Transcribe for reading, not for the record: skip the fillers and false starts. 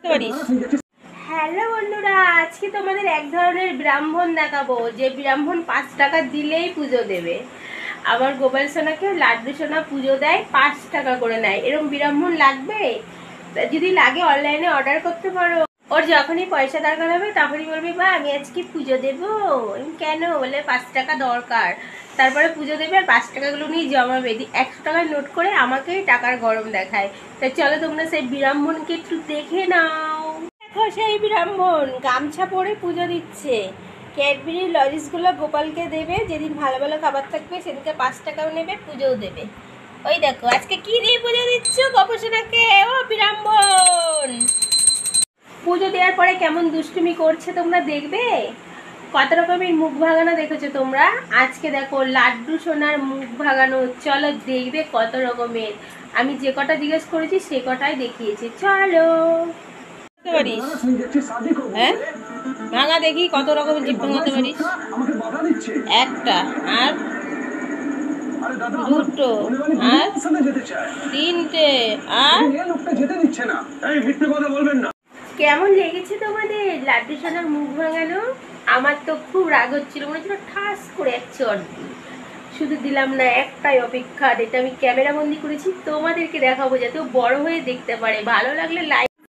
Hello বন্ধুরা, আজকে তোমাদের এক ধরনের ব্রাহ্মণ দেখাবো যে ব্রাহ্মণ 5 টাকা দিলেই পুজো দেবে। আমার গোপাল সোনাকে লাড্ডু সোনা পুজো দেয়, 5 টাকা করে নেয়। এরকম ব্রাহ্মণ লাগবে? যদি লাগে অনলাইনে অর্ডার করতে পারো। ওর যখনই পয়সা দরকার হবে তখনই বলবি মা আমি আজকে পুজো দেবো। কেন বলে 5 টাকা দরকার। তারপরে পুজো দেবে আর 5 টাকাগুলো নিয়ে জমাবে, 100 টাকার নোট করে আমাকেই টাকার গরম দেখায়। তাই চলো তোমরা সেই ব্রাহ্মণকে একটু দেখে নাও। দেখো সেই ব্রাহ্মণ গামছা পরে পুজো দিচ্ছে। ক্যাডবেরি লজেসগুলো গোপালকে দেবে, যেদিন ভালো ভালো খাবার থাকবে সেদিনকে 5 টাকাও নেবে, পুজোও দেবে। ওই দেখো আজকে কি দিয়ে পুজো দিচ্ছ গোপসোনাকে? ও ব্রাহ্মণ পুজো দেওয়ার পরে কেমন দুষ্টুমি করছে তোমরা দেখবে। কত রকমের মুখ ভাগানো দেখেছো তোমরা, আজকে দেখো লাড্ডু সোনার মুখ ভাগানো। চলো দেখবে কত রকমের। আমি যে কটা জিজ্ঞেস করেছি সে কটাই দেখিয়েছি। চলো পারিস, হ্যাঁ ভাঙা দেখি কত রকমের জিভ ভাঙাতে পারিস। একটা আর দুটো আর তিনটে আর কেমন লেগেছে তোমাদের লাড্ডু সোনার মুখ ভাঙানো? আমার তো খুব রাগ হচ্ছিল, মনে হচ্ছিল ঠাস করে এক চট দিই। শুধু দিলাম না, একটাই অপেক্ষা, এটা আমি ক্যামেরা বন্দি করেছি তোমাদেরকে দেখাবো যাতে ও বড় হয়ে দেখতে পারে। ভালো লাগলে লাইক